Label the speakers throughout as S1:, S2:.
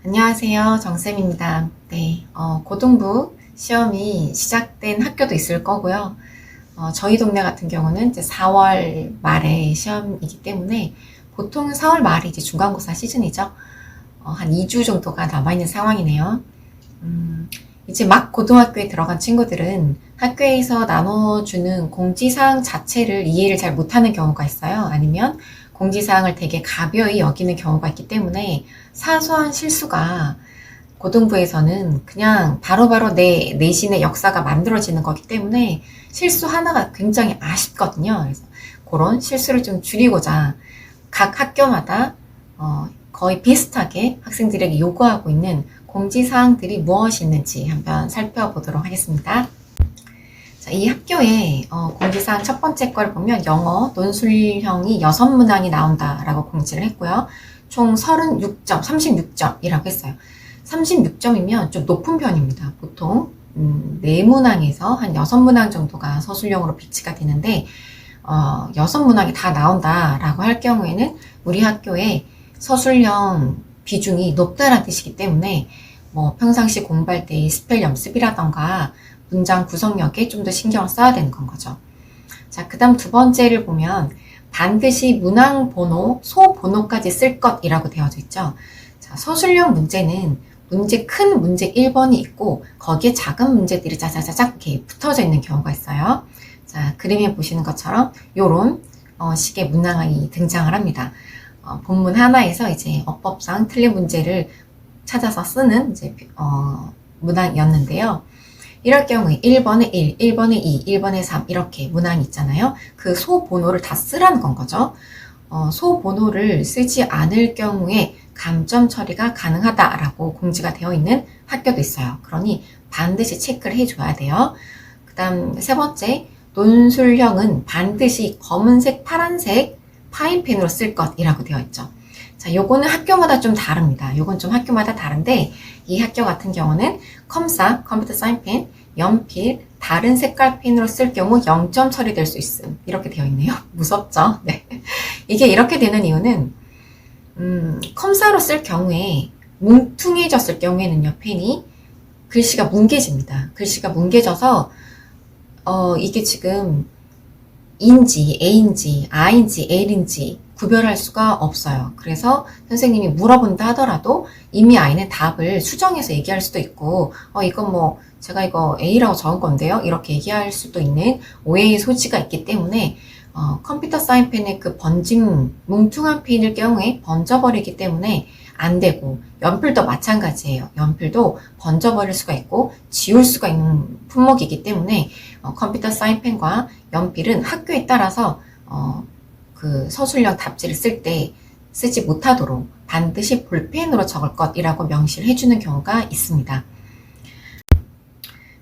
S1: 안녕하세요. 정쌤입니다. 네, 고등부 시험이 시작된 학교도 있을 거고요. 저희 동네 같은 경우는 이제 4월 말에 시험이기 때문에 보통 4월 말이 이제 중간고사 시즌이죠. 한 2주 정도가 남아있는 상황이네요. 이제 막 고등학교에 들어간 친구들은 학교에서 나눠주는 공지사항 자체를 이해를 잘 못하는 경우가 있어요. 아니면 공지사항을 되게 가벼이 여기는 경우가 있기 때문에 사소한 실수가 고등부에서는 그냥 바로바로 내 내신의 역사가 만들어지는 거기 때문에 실수 하나가 굉장히 아쉽거든요. 그래서 그런 실수를 좀 줄이고자 각 학교마다 거의 비슷하게 학생들에게 요구하고 있는 공지사항들이 무엇이 있는지 한번 살펴보도록 하겠습니다. 자, 이 학교의 공지사항 첫 번째 걸 보면 영어 논술형이 6문항이 나온다라고 공지를 했고요. 총 36점, 36점이라고 했어요. 36점이면 좀 높은 편입니다. 보통 4문항에서 한 6문항 정도가 서술형으로 비치가 되는데 6문항이 다 나온다라고 할 경우에는 우리 학교에 서술형 비중이 높다는 뜻이기 때문에 뭐 평상시 공부할 때 스펠 연습이라던가 문장 구성력에 좀 더 신경을 써야 되는 건 거죠. 자, 그 다음 두 번째를 보면 반드시 문항 번호, 소 번호까지 쓸 것이라고 되어져 있죠. 자, 서술형 문제는 큰 문제 1번이 있고 거기에 작은 문제들이 짜자자작 이렇게 붙어져 있는 경우가 있어요. 자, 그림에 보시는 것처럼 요런 식의 문항이 등장을 합니다. 본문 하나에서 이제 어법상 틀린 문제를 찾아서 쓰는 이제 문항이었는데요. 이럴 경우에 1번에 1, 1번에 2, 1번에 3 이렇게 문항이 있잖아요. 그 소번호를 다 쓰라는 건 거죠. 소번호를 쓰지 않을 경우에 감점 처리가 가능하다라고 공지가 되어 있는 학교도 있어요. 그러니 반드시 체크를 해줘야 돼요. 그 다음 세 번째, 논술형은 반드시 검은색, 파란색 파인펜으로 쓸 것이라고 되어 있죠. 자, 요거는 학교마다 좀 다릅니다. 요건 좀 학교마다 다른데 이 학교 같은 경우는 컴사, 컴퓨터 사인펜, 연필, 다른 색깔 펜으로 쓸 경우 0점 처리될 수 있음. 이렇게 되어 있네요. 무섭죠? 네. 이게 이렇게 되는 이유는 컴사로 쓸 경우에 뭉퉁해졌을 경우에는요, 펜이 글씨가 뭉개집니다. 글씨가 뭉개져서 이게 지금 인지, A인지, I인지, L인지 구별할 수가 없어요. 그래서 선생님이 물어본다 하더라도 이미 아이는 답을 수정해서 얘기할 수도 있고 이건 뭐 제가 이거 A라고 적은 건데요. 이렇게 얘기할 수도 있는 오해의 소지가 있기 때문에 컴퓨터 사인펜의 그 번짐, 뭉퉁한 펜일 경우에 번져버리기 때문에 안 되고 연필도 마찬가지예요. 연필도 번져버릴 수가 있고 지울 수가 있는 품목이기 때문에 컴퓨터 사인펜과 연필은 학교에 따라서 그 서술형 답지를 쓸 때 쓰지 못하도록 반드시 볼펜으로 적을 것이라고 명시를 해주는 경우가 있습니다.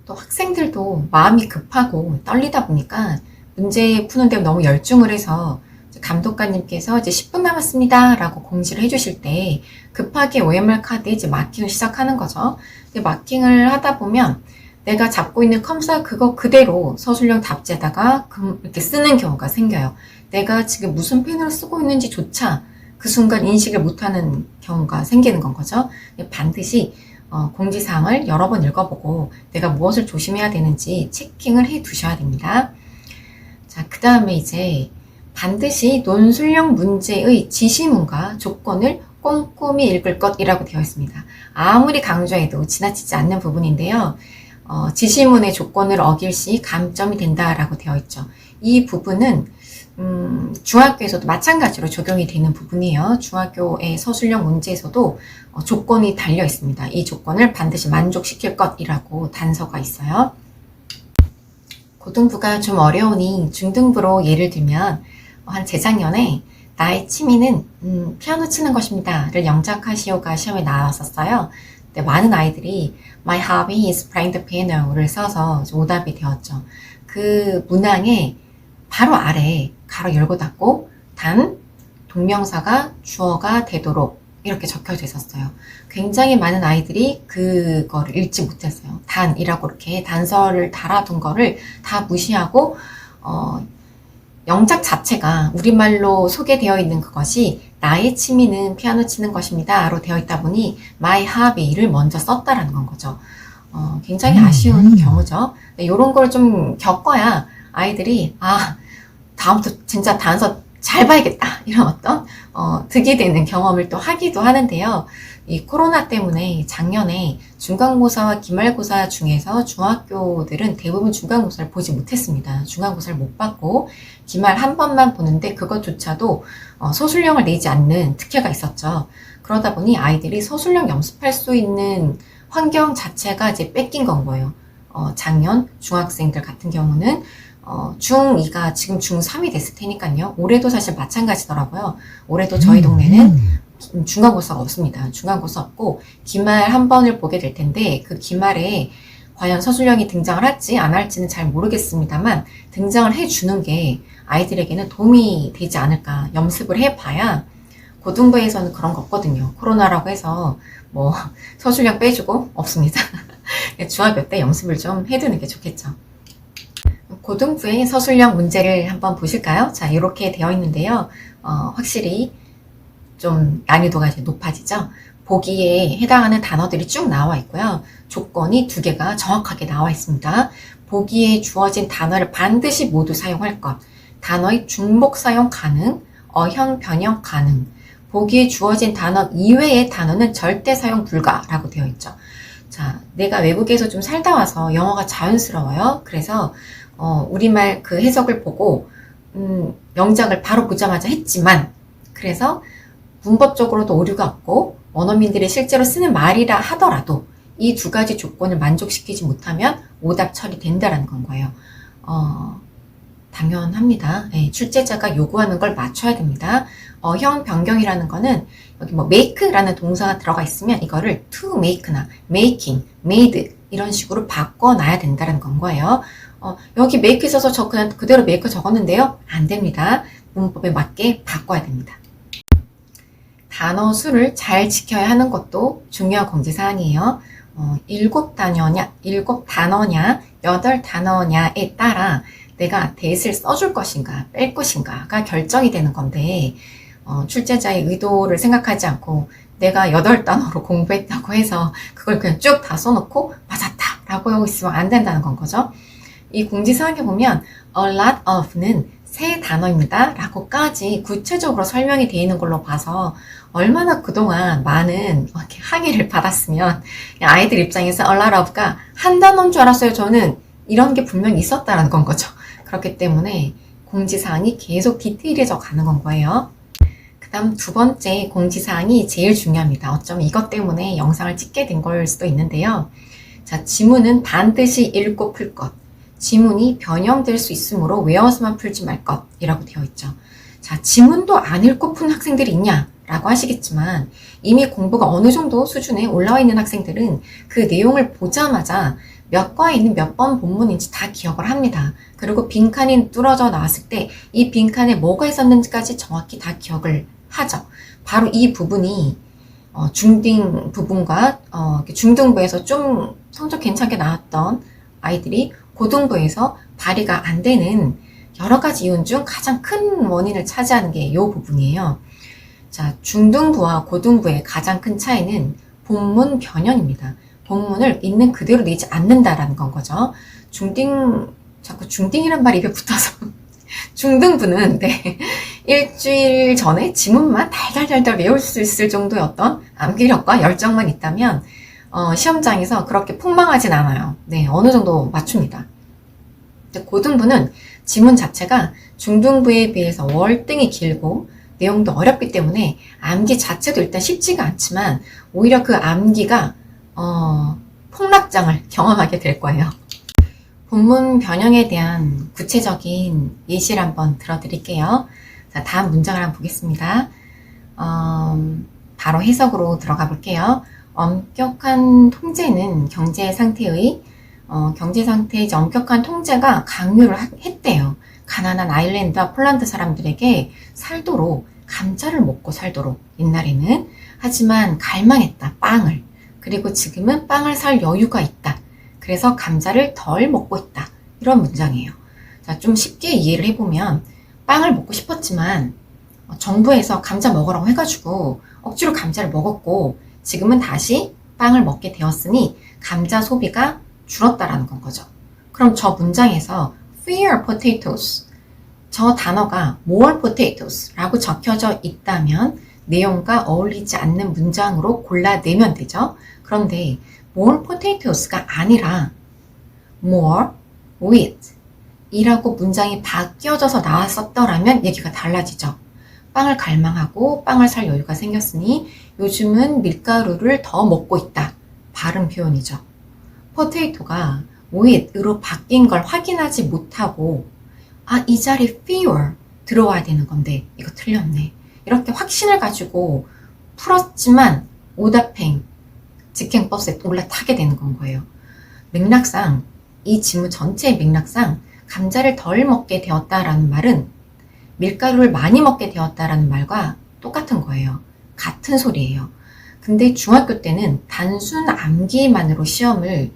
S1: 또 학생들도 마음이 급하고 떨리다 보니까 문제 푸는데 너무 열중을 해서 감독관님께서 이제 10분 남았습니다 라고 공지를 해주실 때 급하게 OMR 카드에 이제 마킹을 시작하는 거죠. 마킹을 하다 보면 내가 잡고 있는 컴사 그거 그대로 서술형 답지에다가 이렇게 쓰는 경우가 생겨요. 내가 지금 무슨 펜으로 쓰고 있는지조차 그 순간 인식을 못하는 경우가 생기는 건 거죠. 반드시 공지사항을 여러 번 읽어보고 내가 무엇을 조심해야 되는지 체킹을 해 두셔야 됩니다. 자, 그 다음에 이제 반드시 논술형 문제의 지시문과 조건을 꼼꼼히 읽을 것이라고 되어 있습니다. 아무리 강조해도 지나치지 않는 부분인데요. 지시문의 조건을 어길 시 감점이 된다라고 되어 있죠. 이 부분은 중학교에서도 마찬가지로 적용이 되는 부분이에요. 중학교의 서술형 문제에서도 조건이 달려 있습니다. 이 조건을 반드시 만족시킬 것이라고 단서가 있어요. 고등부가 좀 어려우니 중등부로 예를 들면 한 재작년에 나의 취미는 피아노 치는 것입니다를 영작하시오가 시험에 나왔었어요. 근데 많은 아이들이 My hobby is playing the piano를 써서 오답이 되었죠. 그 문항에 바로 아래 가로 열고 닫고 단 동명사가 주어가 되도록 이렇게 적혀져 있었어요. 굉장히 많은 아이들이 그거를 읽지 못했어요. 단이라고 이렇게 단서를 달아둔 거를 다 무시하고 영작 자체가 우리말로 소개되어 있는 그것이 나의 취미는 피아노 치는 것입니다로 되어 있다 보니 my hobby를 먼저 썼다라는 건 거죠. 굉장히 아쉬운 경우죠. 이런 걸 좀 겪어야 아이들이 다음부터 진짜 단서 잘 봐야겠다 이런 어떤 득이 되는 경험을 또 하기도 하는데요. 이 코로나 때문에 작년에 중간고사와 기말고사 중에서 중학교들은 대부분 중간고사를 보지 못했습니다. 중간고사를 못 받고 기말 한 번만 보는데 그것조차도 서술형을 내지 않는 특혜가 있었죠. 그러다 보니 아이들이 서술형 연습할 수 있는 환경 자체가 이제 뺏긴 건 거예요. 작년 중학생들 같은 경우는 중2가 지금 중3이 됐을 테니까요. 올해도 사실 마찬가지더라고요. 올해도 저희 동네는 중간고사가 없습니다. 중간고사 없고 기말 한 번을 보게 될 텐데 그 기말에 과연 서술형이 등장을 할지 안 할지는 잘 모르겠습니다만 등장을 해주는 게 아이들에게는 도움이 되지 않을까. 연습을 해봐야 고등부에서는 그런 거 없거든요. 코로나라고 해서 뭐 서술형 빼주고 없습니다. 중학교 때 연습을 좀 해두는 게 좋겠죠. 고등부의 서술형 문제를 한번 보실까요? 자, 이렇게 되어 있는데요. 확실히 좀 난이도가 이제 높아지죠. 보기에 해당하는 단어들이 쭉 나와 있고요. 조건이 2개가 정확하게 나와 있습니다. 보기에 주어진 단어를 반드시 모두 사용할 것. 단어의 중복 사용 가능, 어형 변형 가능. 보기에 주어진 단어 이외의 단어는 절대 사용 불가라고 되어 있죠. 자, 내가 외국에서 좀 살다 와서 영어가 자연스러워요. 그래서 우리말 그 해석을 보고 영작을 바로 보자마자 했지만 그래서 문법적으로도 오류가 없고 원어민들이 실제로 쓰는 말이라 하더라도 이 2가지 조건을 만족시키지 못하면 오답 처리된다는 건 거예요. 당연합니다. 네, 출제자가 요구하는 걸 맞춰야 됩니다. 형 변경이라는 거는 여기 뭐 make라는 동사가 들어가 있으면 이거를 to make나 making, made 이런 식으로 바꿔놔야 된다는 건 거예요. 여기 make 있어서 저 그냥 그대로 make 적었는데요. 안 됩니다. 문법에 맞게 바꿔야 됩니다. 단어 수를 잘 지켜야 하는 것도 중요한 공지사항이에요. 7단어냐, 8단어냐에 따라 내가 대을 써줄 것인가, 뺄 것인가가 결정이 되는 건데, 출제자의 의도를 생각하지 않고 내가 8단어로 공부했다고 해서 그걸 그냥 쭉 다 써놓고 맞았다 라고 하고 있으면 안 된다는 건 거죠. 이 공지사항에 보면 a lot of는 세 단어입니다 라고까지 구체적으로 설명이 되어 있는 걸로 봐서 얼마나 그동안 많은 이렇게 항의를 받았으면 아이들 입장에서 a lot of가 한 단어인 줄 알았어요. 저는 이런 게 분명히 있었다는 건 거죠. 그렇기 때문에 공지사항이 계속 디테일해져 가는 건 거예요. 그 다음 2번째 공지사항이 제일 중요합니다. 어쩌면 이것 때문에 영상을 찍게 된 걸 수도 있는데요. 자, 지문은 반드시 읽고 풀 것. 지문이 변형될 수 있으므로 외워서만 풀지 말 것이라고 되어 있죠. 자, 지문도 안 읽고 푼 학생들이 있냐? 라고 하시겠지만 이미 공부가 어느 정도 수준에 올라와 있는 학생들은 그 내용을 보자마자 몇 과에 있는 몇 번 본문인지 다 기억을 합니다. 그리고 빈칸이 뚫어져 나왔을 때 이 빈칸에 뭐가 있었는지까지 정확히 다 기억을 하죠. 바로 이 부분이 중딩 부분과 중등부에서 좀 성적 괜찮게 나왔던 아이들이 고등부에서 발휘가 안 되는 여러 가지 이유 중 가장 큰 원인을 차지하는 게 이 부분이에요. 자, 중등부와 고등부의 가장 큰 차이는 본문 변형입니다. 본문을 있는 그대로 내지 않는다라는 건 거죠. 자꾸 중딩이란 말이 입에 붙어서. 중등부는, 일주일 전에 지문만 달달달달 외울 수 있을 정도의 어떤 암기력과 열정만 있다면, 시험장에서 그렇게 폭망하진 않아요. 어느 정도 맞춥니다. 고등부는 지문 자체가 중등부에 비해서 월등히 길고 내용도 어렵기 때문에 암기 자체도 일단 쉽지가 않지만 오히려 그 암기가 폭락장을 경험하게 될 거예요. 본문 변형에 대한 구체적인 예시를 한번 들어드릴게요. 자, 다음 문장을 한번 보겠습니다. 바로 해석으로 들어가 볼게요. 엄격한 통제는 경제 상태의 엄격한 통제가 강요를 했대요. 가난한 아일랜드와 폴란드 사람들에게 살도록 감자를 먹고 살도록 옛날에는. 하지만 갈망했다, 빵을. 그리고 지금은 빵을 살 여유가 있다. 그래서 감자를 덜 먹고 있다. 이런 문장이에요. 자, 좀 쉽게 이해를 해보면 빵을 먹고 싶었지만 정부에서 감자 먹으라고 해가지고 억지로 감자를 먹었고 지금은 다시 빵을 먹게 되었으니 감자 소비가 줄었다라는 건 거죠. 그럼 저 문장에서 fewer potatoes, 저 단어가 more potatoes 라고 적혀져 있다면 내용과 어울리지 않는 문장으로 골라내면 되죠. 그런데 more potatoes가 아니라 more with 이라고 문장이 바뀌어져서 나왔었더라면 얘기가 달라지죠. 빵을 갈망하고 빵을 살 여유가 생겼으니 요즘은 밀가루를 더 먹고 있다. 발음 표현이죠. potato가 with으로 바뀐 걸 확인하지 못하고 이 자리에 fewer 들어와야 되는 건데 이거 틀렸네. 이렇게 확신을 가지고 풀었지만 오답행, 직행버스에 올라타게 되는 건 거예요. 맥락상, 이 지문 전체의 맥락상 감자를 덜 먹게 되었다라는 말은 밀가루를 많이 먹게 되었다라는 말과 똑같은 거예요. 같은 소리예요. 근데 중학교 때는 단순 암기만으로 시험을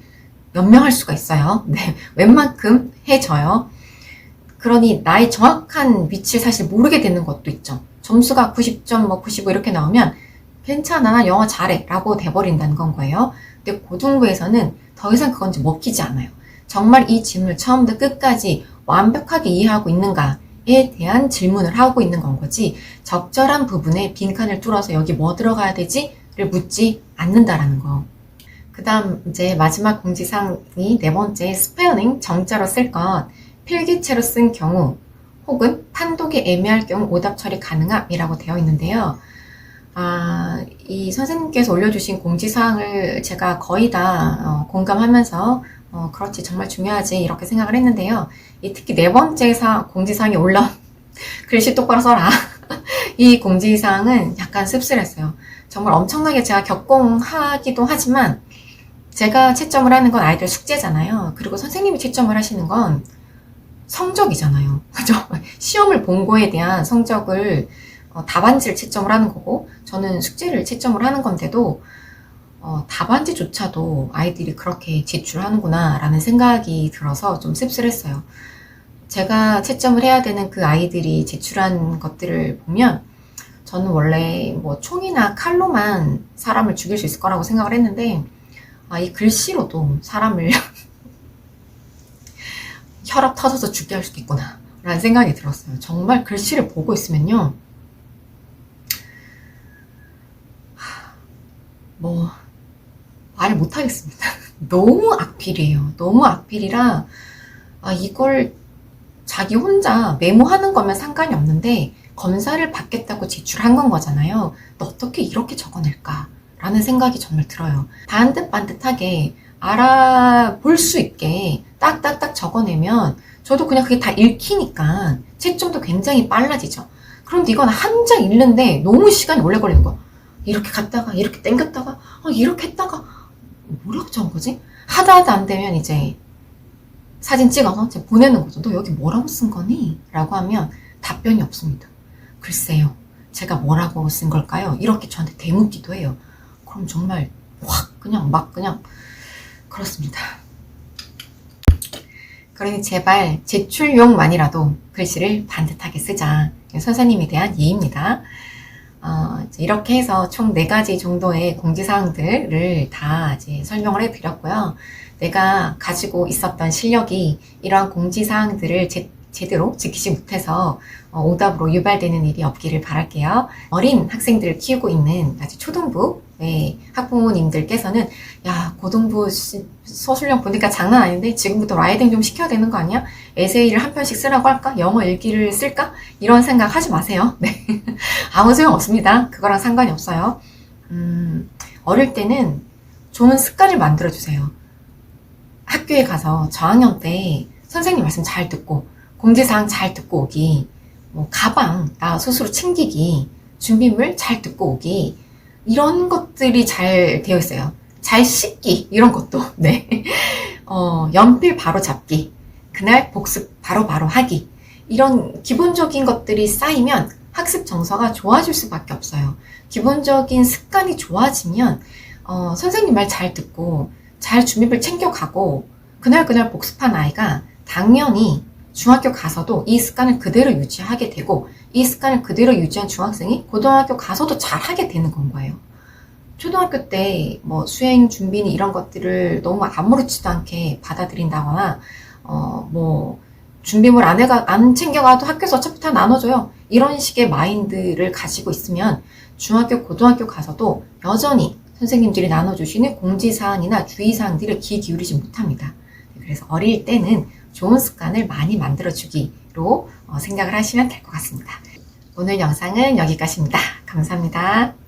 S1: 연명할 수가 있어요. 네, 웬만큼 해져요. 그러니 나의 정확한 위치를 사실 모르게 되는 것도 있죠. 점수가 90점, 95 이렇게 나오면 괜찮아, 나 영어 잘해 라고 돼버린다는 건 거예요. 근데 고등부에서는 더 이상 그건 먹히지 않아요. 정말 이 질문을 처음부터 끝까지 완벽하게 이해하고 있는가에 대한 질문을 하고 있는 건 거지 적절한 부분에 빈칸을 뚫어서 여기 뭐 들어가야 되지?를 묻지 않는다라는 거. 그 다음 이제 마지막 공지사항이 네 번째 스펠링 정자로 쓸 것, 필기체로 쓴 경우 혹은 판독이 애매할 경우 오답 처리 가능함이라고 되어 있는데요. 이 선생님께서 올려주신 공지사항을 제가 거의 다 공감하면서 그렇지 정말 중요하지 이렇게 생각을 했는데요. 특히 네 번째 공지사항이 올라온 글씨 똑바로 써라 이 공지사항은 약간 씁쓸했어요. 정말 엄청나게 제가 격공하기도 하지만 제가 채점을 하는 건 아이들 숙제잖아요. 그리고 선생님이 채점을 하시는 건 성적이잖아요. 그죠? 시험을 본 거에 대한 성적을 답안지를 채점을 하는 거고 저는 숙제를 채점을 하는 건데도 답안지조차도 아이들이 그렇게 제출하는구나 라는 생각이 들어서 좀 씁쓸했어요. 제가 채점을 해야 되는 그 아이들이 제출한 것들을 보면 저는 원래 뭐 총이나 칼로만 사람을 죽일 수 있을 거라고 생각을 했는데 이 글씨로도 사람을 혈압 터져서 죽게 할 수도 있구나 라는 생각이 들었어요. 정말 글씨를 보고 있으면요 말을 못하겠습니다. 너무 악필이에요. 너무 악필이라 이걸 자기 혼자 메모하는 거면 상관이 없는데 검사를 받겠다고 제출한 건 거잖아요. 너 어떻게 이렇게 적어낼까? 라는 생각이 정말 들어요. 반듯반듯하게 알아볼 수 있게 딱딱딱 적어내면 저도 그냥 그게 다 읽히니까 채점도 굉장히 빨라지죠. 그런데 이건 한 장 읽는데 너무 시간이 오래 걸리는 거야. 이렇게 갔다가 이렇게 당겼다가 이렇게 했다가 뭐라고 적은 거지? 하다 안 되면 이제 사진 찍어서 보내는 거죠. 너 여기 뭐라고 쓴 거니? 라고 하면 답변이 없습니다. 글쎄요. 제가 뭐라고 쓴 걸까요? 이렇게 저한테 대묻기도 해요. 그럼 정말 확 그냥 그렇습니다. 그러니 제발 제출용만이라도 글씨를 반듯하게 쓰자. 선생님에 대한 예의입니다. 이렇게 해서 총 4가지 정도의 공지사항들을 다 이제 설명을 해드렸고요. 내가 가지고 있었던 실력이 이러한 공지사항들을 제대로 지키지 못해서 오답으로 유발되는 일이 없기를 바랄게요. 어린 학생들을 키우고 있는 아직 초등부의 학부모님들께서는 야 고등부 서술형 보니까 장난 아닌데 지금부터 라이딩 좀 시켜야 되는 거 아니야? 에세이를 한 편씩 쓰라고 할까? 영어 일기를 쓸까? 이런 생각 하지 마세요. 네. 아무 소용 없습니다. 그거랑 상관이 없어요. 어릴 때는 좋은 습관을 만들어주세요. 학교에 가서 저학년 때 선생님 말씀 잘 듣고 공지사항 잘 듣고 오기, 가방 나 스스로 챙기기, 준비물 잘 듣고 오기 이런 것들이 잘 되어 있어요. 잘 씻기 이런 것도 네. 연필 바로 잡기, 그날 복습 바로 하기 이런 기본적인 것들이 쌓이면 학습 정서가 좋아질 수밖에 없어요. 기본적인 습관이 좋아지면 선생님 말 잘 듣고 잘 준비물 챙겨가고 그날 복습한 아이가 당연히 중학교 가서도 이 습관을 그대로 유지하게 되고 이 습관을 그대로 유지한 중학생이 고등학교 가서도 잘하게 되는 건 거예요. 초등학교 때 뭐 수행 준비니 이런 것들을 너무 아무렇지도 않게 받아들인다거나 뭐 준비물 안 챙겨가도 학교에서 어차피 다 나눠줘요. 이런 식의 마인드를 가지고 있으면 중학교, 고등학교 가서도 여전히 선생님들이 나눠주시는 공지사항이나 주의사항들을 귀 기울이지 못합니다. 그래서 어릴 때는 좋은 습관을 많이 만들어주기로 생각을 하시면 될 것 같습니다. 오늘 영상은 여기까지입니다. 감사합니다.